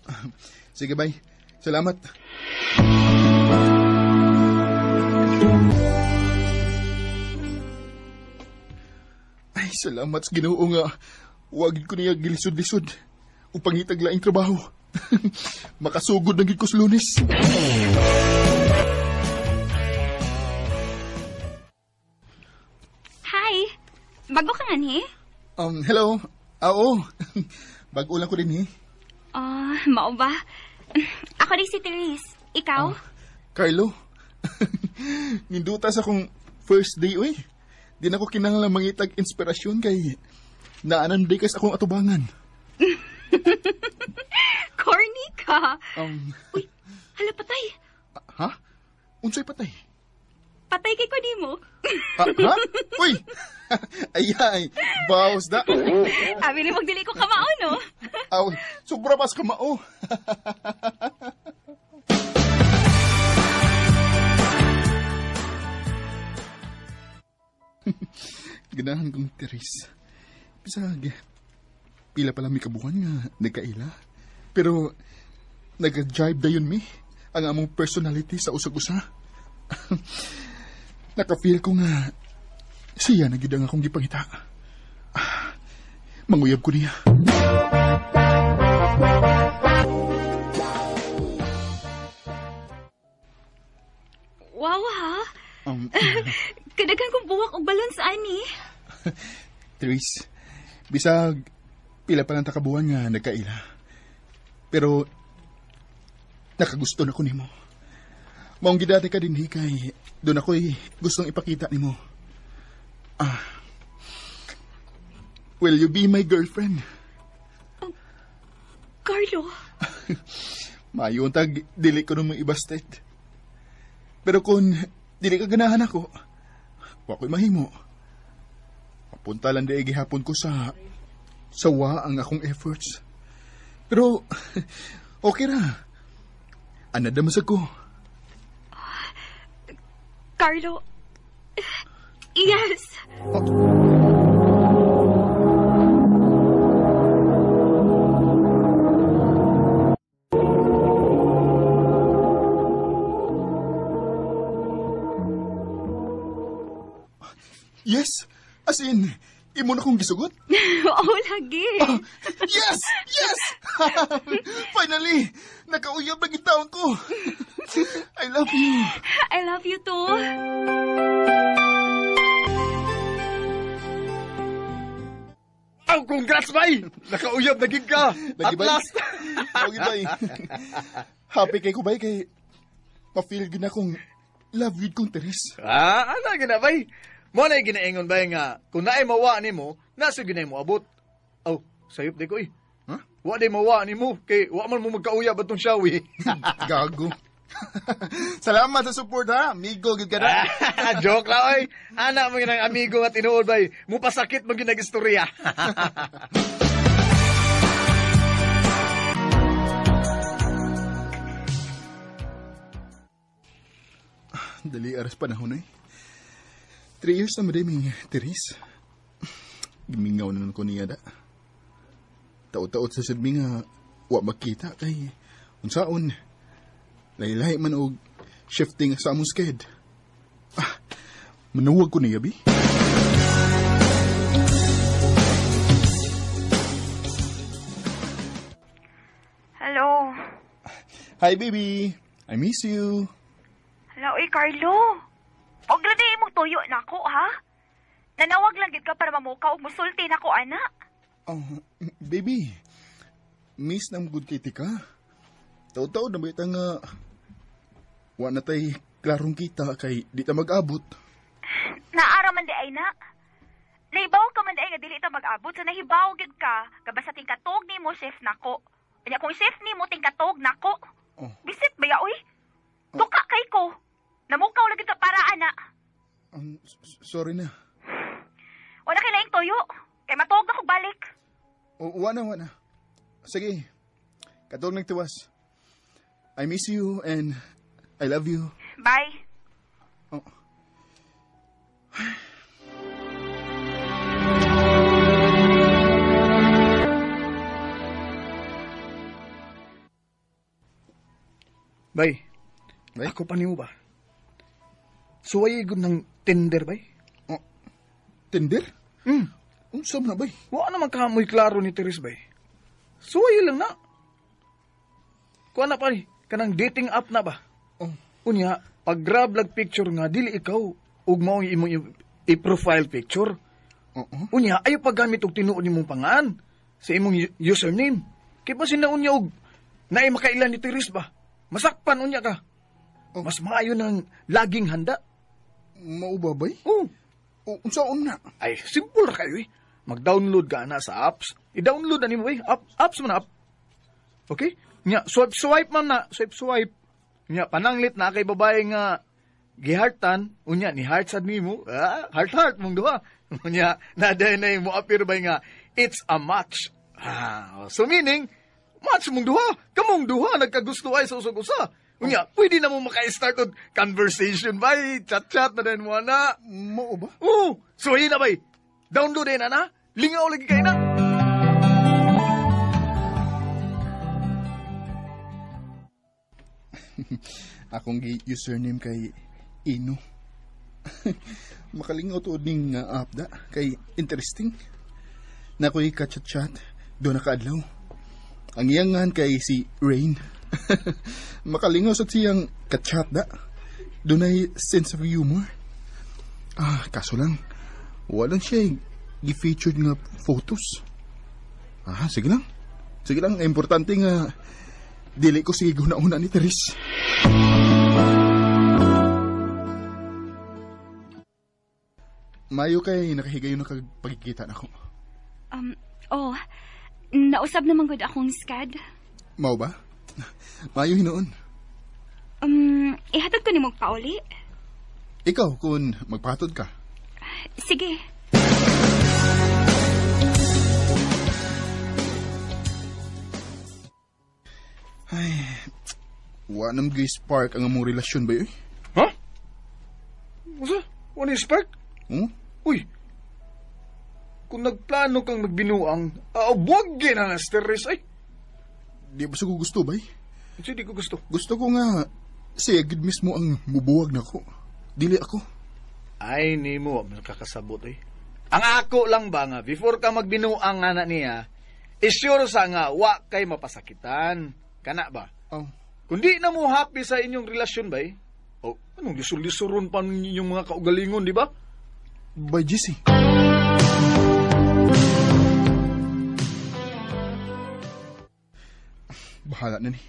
Sige, bay. Salamat. Ay, salamat sa Ginoo nga. Wagid ko niya gilisod-lisod. Upang itaglaing trabaho. Makasugod na gid ko sa Lunes. Hi! Bago ka nga ni? Hello. Oo. Bago lang ko din eh. Mao ba? Ako rin si Therese. Ikaw? Carlo. Ninduta sa akong first day, uy. Di na ko kinahanglan mangitag inspirasyon kay naanan day kas akong atubangan. Corny ka. Uy, hala patay. Ha? Unsay patay? Patay kay ko nimo. Ha? Uy! Ayay, bawas da. Abi ni magdili ko kamao, no? Aw, sobra pas kamao. Ganahan kong Therese. Bisag, pila pala may kabuhan nga nagkaila. Pero, nag-jive dayon mi ang among personality sa usag-usa. Naka-feel ko nga siya na gid ang akong gipangita. Manguyab ko niya. Wow, ha? Kadagan kong buwak og balance ani. Therese, bisag pila pa lang takabuhan nga nagkaila. Pero nakagusto na ko nimo. Maong gidati ka dinhi kay doon ako'y gustong ipakita nimo. Will you be my girlfriend? Carlo, Mayon tag dili ko nung iba state. Pero kung dili ka ganahan ako, wa ko'y mahimo. Mapunta lang di gihapon ko sa sawa ang akong efforts. Pero okay ra. Anada masag ko. Carlo, yes. Yes, as in, imo na kong gisugot? Oo, lagi. Yes! Yes! Finally, nakauyab na gitaon ko. I love you. I love you too. Oh, congrats, bay! Nakauyab na gig ka! At Lagi, bay? last! Okay, bay. Happy kay ko, bay, kay ma-feel gina kong love with kong Teres. Ano gina, bay? Mo na ginaingon, bay, nga kung naay mawa ni mo, nasa ginay mo abot. Oh, sayop di ko eh. Huh? Wa di mawa ni mo, kay wa man mo magkauyab atong Shawi. Gago. Salamat sa support, ha? Amigo, gid ka na. Joke lang, oy. Anak mo ginang amigo nga tinuod, bay. Mupasakit mo ginag-istorya. Dali aras panahon, 3 years na madaming Teres. Gimingaw na nun ko niya da. Taot-taot sa sadmi nga wa magkita kay unsaon. Laylay man og shifting sa among sked. Manuwag ko niya, bi? Hello. Hi, baby. I miss you. Hello, Carlo. Og ladi mong tuyo na ako, ha? Nanawag lang gid ka para mamukaw og musulti na ko, ana. Oh, baby. Miss nam good kiti ka. Taw-taw na ba nga wa na tay klarong kita kay di ta mag-abot. Naara man di ay na. Naibaw ka man di ay nga dili ta mag-abot sa nahibaw gid ka. Kabasa tingkatog nimo chef nako. Kanya kung chef nimo tingkatog nako. Oh. Bisit ba ya, uy? Duka kay ko. Namukaw lagi ka para, ana. Sorry na. Wala kilaing toyo. Kay matog na kong balik. Wana. Sige. Katog nagtiwas. I miss you and I love you. Bye. Oh. Bay, ako pa niyo ba? Suway gud ng Tinder, bay? Oh, Tinder? Unsa man na, bay? Wa naman kamoy klaro ni Teres, bay. Suway lang na. Kuha na pa kanang dating app na ba? Oh. Unya, pag grab lag picture nga, dili ikaw, ug mao imong i-profile picture. Unya, ayaw paggamit og tinuod nimong pangan sa imong username. Kaya ba sinaon niya og naay makailan ni Teres ba? Masakpan unya ka. Mas maayo ng laging handa. Mao ba, bay? Oo. Unsaon na? Ay, simple ra kayo eh. Mag-download ka na sa apps. I-download na nimo eh. Apps man app. Okay? Nya, swipe man na. Swipe. Nya, pananglit na kay babae nga gihartan. Unya, ni heart sad nimo. Heart mong duha. Unya, naday na mo appear ba nga, it's a match. So meaning, match mong duha. Kamong duha, nagkagusto ay sa usag-usa. Unya, pwede na mo maka-start od conversation, bay. Chat-chat na din mo, na. Mao ba? Oo. So, yun na, bay. Download din, na. Lingaw lagi kayo na. Akong username kay Ino. Makalingaw to ning app da. Kay interesting. Na ko'y kachat-chat. Doon nakaadlaw. Ang iyangan kay si Rain. Makalingaw sa siyang kachat da. Doon ay sense of humor. Kaso lang, walang siya gi-featured nga photos. Sige lang. Sige lang, importante nga dili ko sige una-una ni Teres. Mayo kay nakahigayon na pagkikita na ko. Oh, nausab naman gud akong skad. Mao ba? Mayo hinoon. Ihatag ko ni mong pauli. Ikaw, kung magpatod ka. Sige. Ay, wanam gay spark ang among relasyon ba yun? Ha? Usa? Ano yung spark? Uy, kung nagplano kang magbinuang, buwag na na stress ay. Di ba sa ko gusto ba? Hindi ko gusto. Gusto ko nga, siya gid mismo ang mubuwag na ko. Dili ako. Ay, ni mo, makakasabot eh. Ang ako lang ba nga, before ka magbinuang nga na niya, sure sa nga, wa kay mapasakitan. Kana ba? Kundi na mo happy sa inyong relasyon ba eh? Anong lisur-lisuron pa ninyong mga kaugalingon, di ba? By GC. Bahala na ni.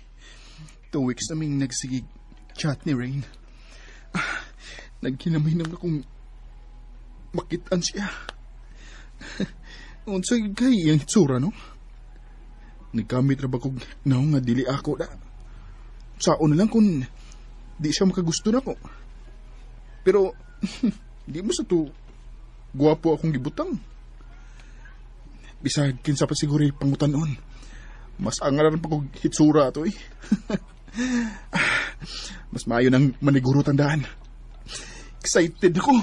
2 weeks naming nagsigig chat ni Rain. Nagkinamay naman akong makitaan siya. Unsay kay iyang hitsura, no? Nagkamit ra ba kong naong nga dili ako na. Saon na lang kung di siya makagusto na ko. Pero, di mo sa to, guwapo akong gibutang. Bisag, kinsa pa siguro pangutanon. Mas angalan pa kong hitsura to eh. Mas maayo ng maniguro tandaan. Excited ako.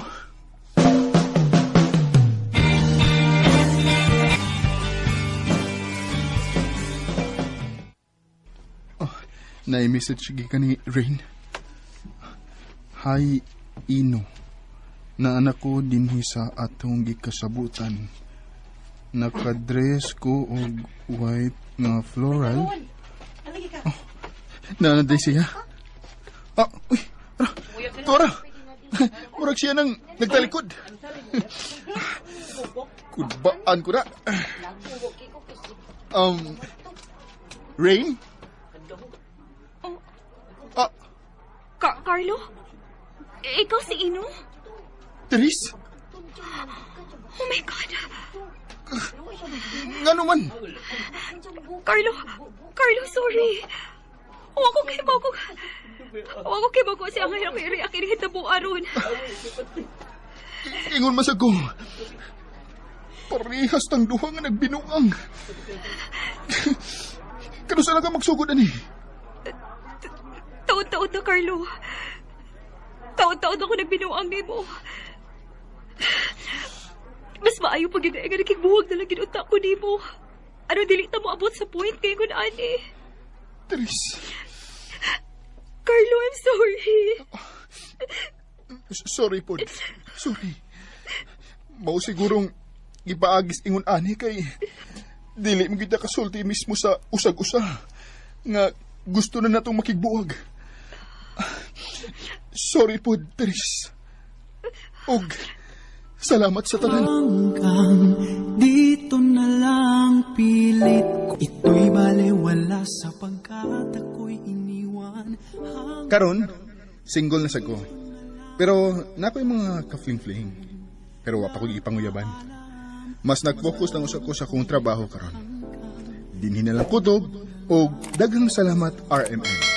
Na-message ka ni Rain. Hi, Ino. Na anak ko dinhi sa atong gikasabutan. Nakadress ko og white nga floral. Naanaday siya. Uy, Tora. Murag siya nang nagtalikod. Kudbaan ko na. Rain? Carlo? Ikaw si Ino? Therese? Oh my God. Nga naman? Carlo, sorry. Huwag ko kay bago siya ngayon kay akin hitabo aron. Ingon masag ko. Parehas tang duha nga nagbinuang. Kano saan ka magsugod ani? Taon-taon na, Carlo. Taon-taon ako nagbinuang ni mo. Mas maayo pag ginainga nagigbuwag na lang ginuta ko ni mo. Ano dili ta mo abot sa point kayo kun ani? Therese. Carlo, I'm sorry. Sorry po. Sorry. Mao sigurong ipaagis ingon ani kay dili mo kita kasulti mismo sa usag-usa nga gusto na natong makigbuwag. Sorry po, Therese. Og salamat sa tanan. Dito na lang pilit ko. Ito'y balewala sa pagkat ako'y iniwan. Karon, single na sag ko. Pero nakoy mga ka-fling-fling. Pero wa pa ko ipanguyaban. Mas nag-focus lang usab ko sa akong trabaho karon. Dinhi na lang kutob o daghang salamat RMN.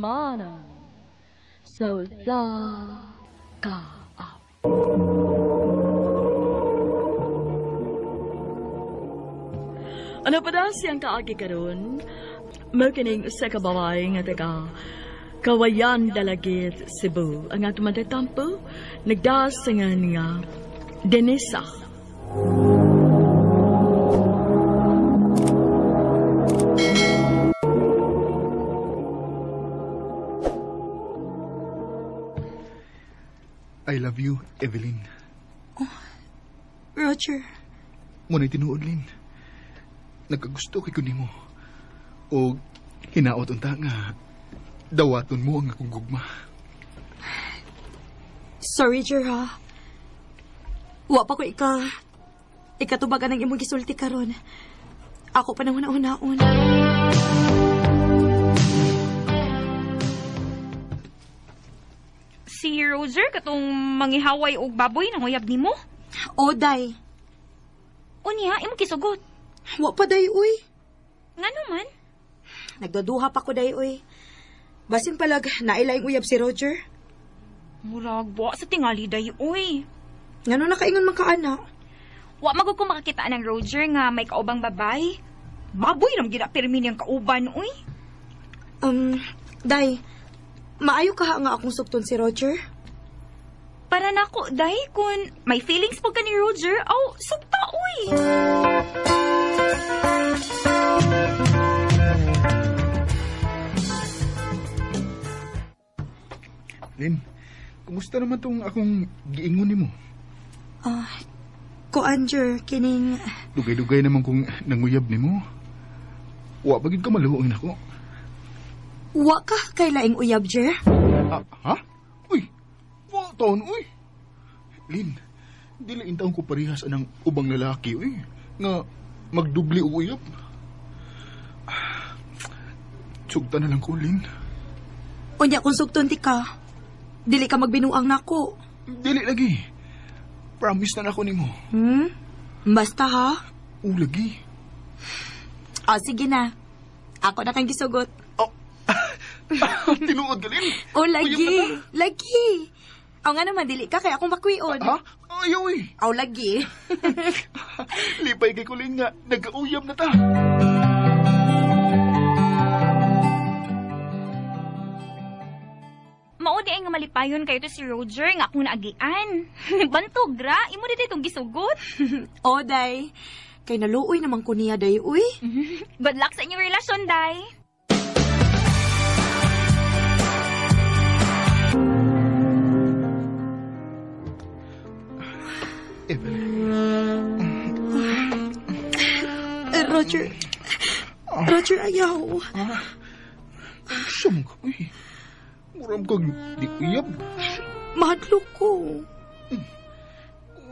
Mana so la ka. Ano pa daw siyang kaagi karon? Magkining sa kababae nga taga Kawayan Dalagit, Cebu. Ang atong matatampo, nagdasangan nga Denisa. I love you, Evelyn. Roger. Muna'y tinuod, Lynn. Nagkagusto kay kunin mo. O hinaot unta nga dawaton mo ang akong gugma. Sorry, Jer, ha? Wa pa ko ikatubagan ng imong gisulti karon. Ako pa nang una-unaon. Si Roger, katong mangihaway og baboy nang uyab nimo? O, day. Unya, imo kisugot. Wa pa, day, uy. Nga naman? Nagdaduha pa ko, day, uy. Basin palag, nailaing uyab si Roger. Murag, buwa sa tingali, day, uy. Ngano nakaingon man ka, anak? Wa magod ko makakita ng Roger nga may kaubang babay. Baboy ram ginapirmi niyang kauban, uy. Day, maayo ka nga akong sukton si Roger? Para nako, day, kun may feelings pag ka ni Roger, sukta, uy. Lin, kumusta naman tong akong giingon nimo? Ko, Anger, kining... Dugay-dugay naman kung nanguyab nimo. Wa bagid ka maluoin ako. Wa ka kay laing uyab, Jer? Ha? Uy, wa taon, uy. Lin, dili intawon ko parehas anang ubang lalaki, uy. Nga magdubli o uyab. Sugta na lang ko, Lin. Unya kung sugton ti ka, dili ka magbinuang nako. Dili lagi. Promise na nako nimo. Basta ha? O, lagi. Sige na. Ako na kang gisugot. Tinuod ka, Lin. O, lagi. Lagi. Nga naman, dili ka kaya akong makwion. Ha? Ayaw eh. Lagi. Lipay kay Kulin nga, nagkauyam na ta. Maudi ay nga malipayon kayo to si Roger nga akong naagian. Bantog ra, imo dito itong gisugot. Day. Kay naluoy naman ko niya, day, uy. Good luck sa inyong relasyon, day. Roger, ayaw. Siyam ka, uy. Muram kang di uyab. Mahadlok ko.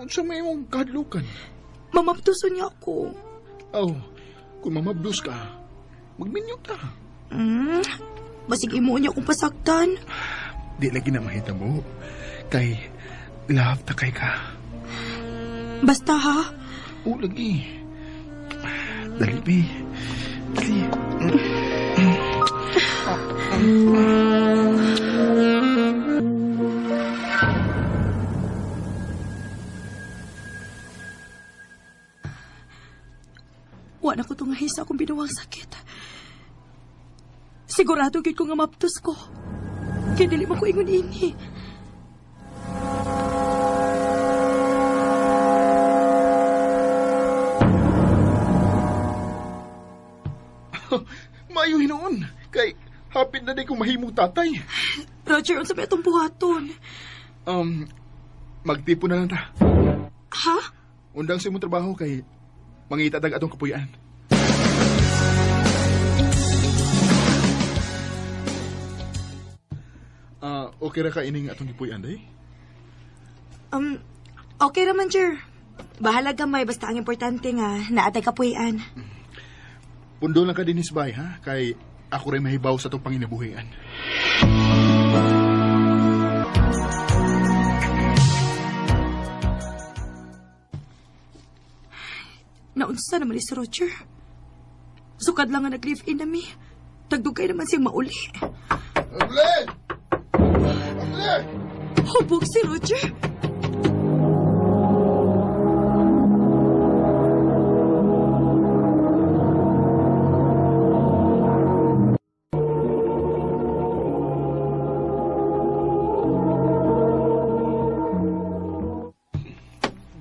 Sa may mong kahadlukan. Mamabtuso niya ako. Kung mamabdos ka, magminyo ta. Basig imo niya akong pasaktan. Di lagi na mahita mo. Kay, love ta kay ka. Basta ha? O, lagi. Dali, Bi. Dali. Wa na ko tungahis akong binuwang sakit. Sigurado gid ko nga maptos ko. Kaya dili mo ko ingon ini. Maayo hinoon. Kay, hapit na din kong mahimong tatay. Roger, unsa may itong buhaton? Magtipo na lang ta. Ha? Undang sa imong trabaho kay mangitadag atong kapuyan. Okay ra ka ining atong gipuyan, day? Okay raman, Jer. Bahala gamay, basta ang importante nga, naatay kapuyan. Pundo lang ka din isbay, ha? Kay ako rin mahibaw sa itong panginabuhian. Naunsa naman si Roger. Sukad lang nga nag-live-in na mi. Tagdugay naman siyang mauli. Aglen! Aglen! Hubog si Roger.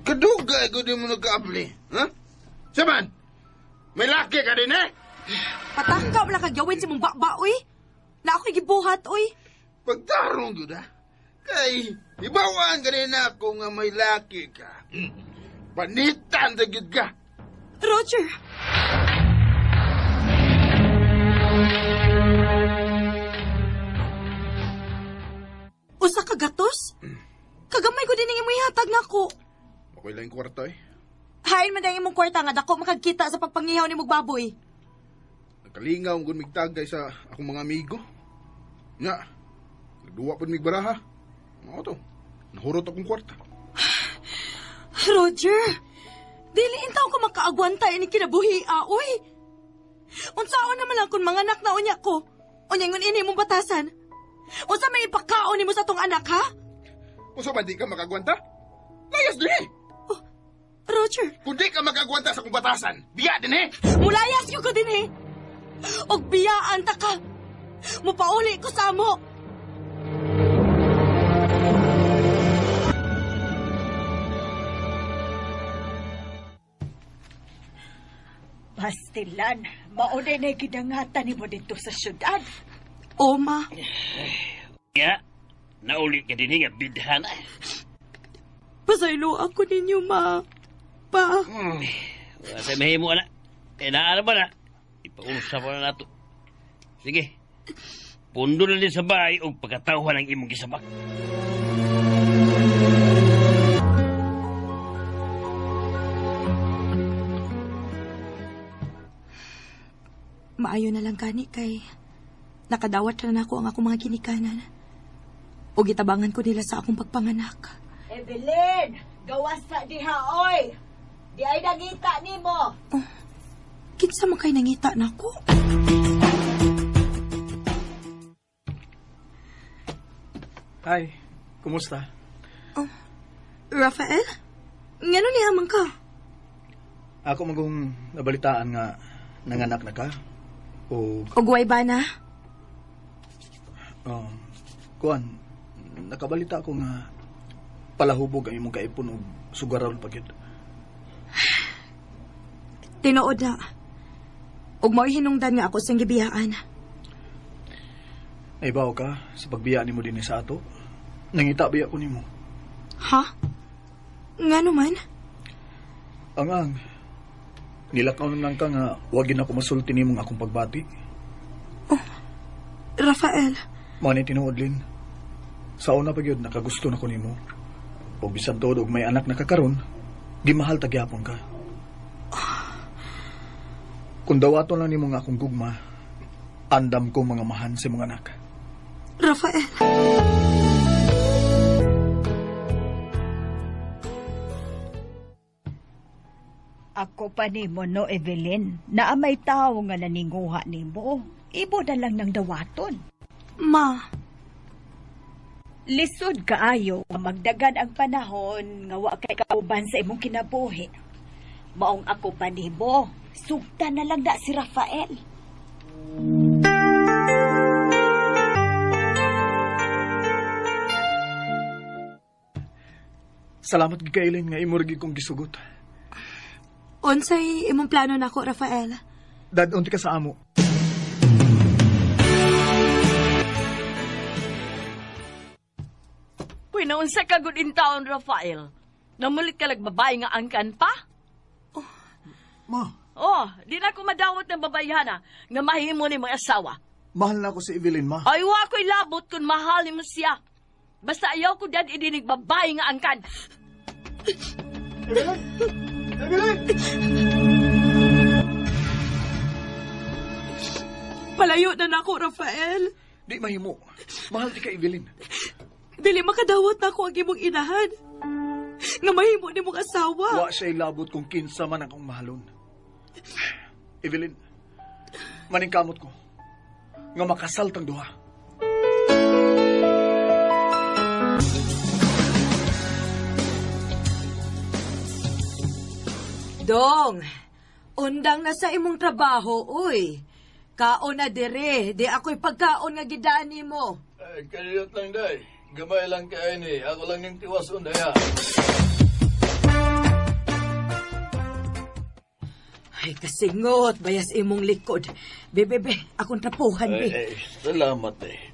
Kadugay ko din mo nagkaapli. Ha? Saman? May laki ka din eh? Patangkap lang kagawin si mong bakba, uy. Na ako'y gibuhat, uy. Pagtarong yun, ha? Kay, ibawaan ka rin ako nga may laki ka. Panitan sa gid ka. Roger! Usa ka gatos? Kagamay ko din ang imong ihatag nako. Okay lang yung kwarta eh. Hain man ang imong kwarta nga dako makagkita sa pagpangihaw ni mong baboy. Nakalingaw ang migtagay sa akong mga amigo. Nga, nagduwa pa migbaraha. Mga to, nahurot akong kwarta. Roger, dili intaw ko makaagwanta ini kinabuhi, oy. Unsaon naman lang kung mga anak na unya ko. Unyangon ini mong batasan. Unsa may ipakaon nimo sa tong anak, ha? Kung sa di ka makagwanta, layas din eh. Oh, Roger. Kung di ka makagwanta sa kong batasan, biya din eh. Mulayas yung ko din eh. Og biyaan ta ka. Mupauli ko sa mo. Pastilan, maunay na gidangatan ni mo dito sa syudad. O, ma. Ya, nauli ka din nga bidhan. Pasaylo ako ninyo, ma. Pa. Wala sa mahimo na. Naalam ba na? Ipaulusa pa na nato. Sige. Pundo na din sa bahay o pagkatauhan ang imong gisabak. Maayo na lang kani kay nakadawat na ako ang akong mga ginikanan. O gitabangan ko nila sa akong pagpanganak. Evelyn, gawas na diha, oy. Di ay nangita ni mo. Oh, kinsa man kay nangita na ako? Hi, kumusta? Oh, Rafael? Ngano ni hamang ka? Ako magong nabalitaan nga nanganak na ka. O Ugway ba na? Kuan, nakabalita ko nga palahubog ang imong kaipon o sugaral pagid. Tinuod na. Ug mo'y hinungdan nga ako sa gibiyaan. Naibaw ka sa pagbiyaan nimo din sa ato? Nangita biya ko nimo. Ha? Nga naman? Ang nilakaw lang ka nga wagin ako masulti nimo nga akong pagbati. Oh, Rafael. Mani tinuod lin. Sa una pa gyud nakagusto na ko nimo. O bisan todo og may anak na kakaron, di mahal tagyapon ka. Kung dawaton lang nimo nga akong gugma, andam ko mga mahan sa mga anak. Rafael. Ako pa ni mo, no, Evelyn, na may tao nga naninguha ni mo. Ibo na lang ng dawaton. Ma. Lisod kaayo, magdagan ang panahon nga wa kay kauban sa imong kinabuhi. Maong ako pa ni mo, sugta na lang da si Rafael. Salamat gikailin nga imurgi kong gisugot. Unsay imong plano nako, Rafael? Dad, unti ka sa amo. Pinaunsa ka gud in taon, Rafael. Namulit ka babae nga angkan pa? Oh, ma. Oh, di na ako madawat ng babayhana nga mahimo ni mga asawa. Mahal na ako si Evelyn, ma. Ay, wa ko'y labot kung mahal ni mo siya. Basta ayaw ko dad idinig babae nga angkan. Evelyn! Evelyn! Palayo na nako, Rafael. Di mahimo. Mahal di ka, Evelyn. Dili makadawat na ako ang imong inahan. Nga mahimo ni mong asawa. Wa siya'y labot kung kinsa man akong mahalon. Evelyn, maningkamot ko. Nga makasal tang duha. Dong, undang na sa imong trabaho, uy. Kaon na dire, di ako'y pagkaon nga gidani mo. Ay, kaniyot lang, day. Gamay lang kayo ni. Ako lang yung tiwason, daya. Ay, kasingot, bayas imong likod. Bebe, akong tapuhan, be. Ay, salamat, eh.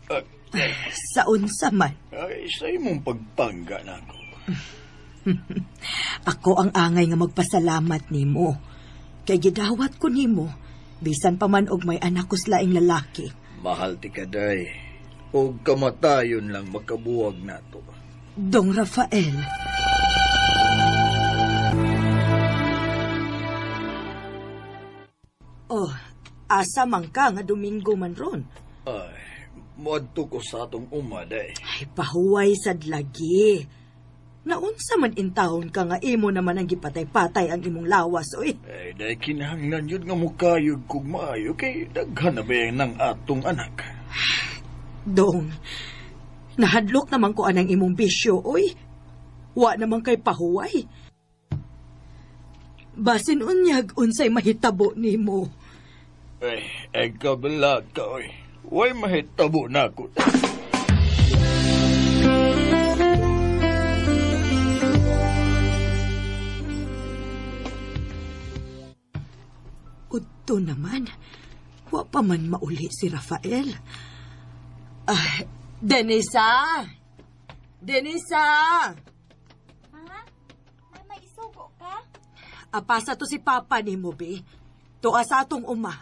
Sa unsa man. Ay, sa imong pagpangga na ako. Ako ang angay nga magpasalamat nimo. Kay gidawat ko nimo, bisan pa man og may anak ko laing lalaki. Mahal ti ka, day. O kamatayon lang makabuwag na to. Dong Rafael. Oh, asa man ka nga Domingo man ron? Ay, muadto ko sa atong uma, day. Ay, pahuway sad lagi. Naunsa man intahon ka nga imo naman ang gipatay-patay ang imong lawas, oy. Ay, day kinahanglan yun nga mukayog kog maayo kay daghan na ba ng atong anak. Dong, nahadlok naman ko anang imong bisyo, oy. Wa naman kay pahuway. Basin unyag unsay mahitabo nimo. Ay kabalag ka, oy. Way mahitabo na ako. Udto naman. Wa pa man mauli si Rafael. Denisa! Denisa! May isugo ka? Apasa to si Papa ni mo, be. Tuwa sa atong uma.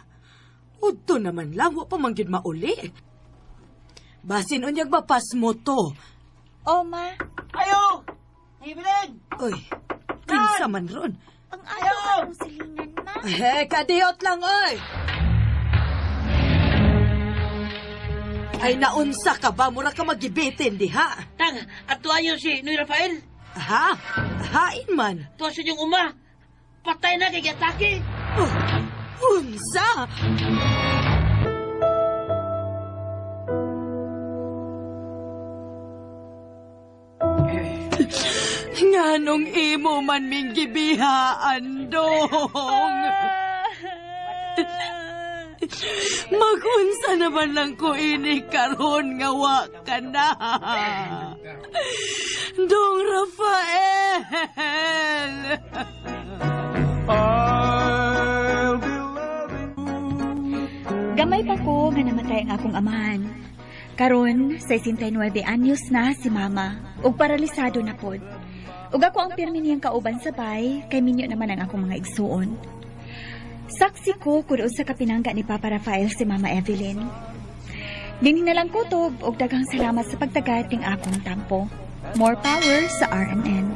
Udto naman lang, wa pa manggid mauli. Basin unyag mapas mo to. Ma. Ayo! Evelyn! Uy, kinsa man ron. Ang ayaw akong silingan, ma. Kadiyot lang, oy! Ay, naunsa ka ba? Mura ka magibitin, di ha? Tang, at tuwayo si Noy Rafael. Ha? Hain man. Tuwa sa yung uma. Patay na kay Gatake. Unsa? Nganong imo man ming gibihaan, Dong. Magunsa naman lang ko ini karon nga wa ka na. Dong Rafael. Gamay pa ko nga namatay ang akong amahan. Karon, 69 anyos na si mama, ug paralisado na pod. Ug ako ang pirmi niyang kauban sa bay, kay minyo naman ang akong mga igsuon. Saksi ko kung sa kapinangga ni Papa Rafael si Mama Evelyn. Dini na lang kutob ug daghang salamat sa pagtagat ning akong tampo. More power sa RMN.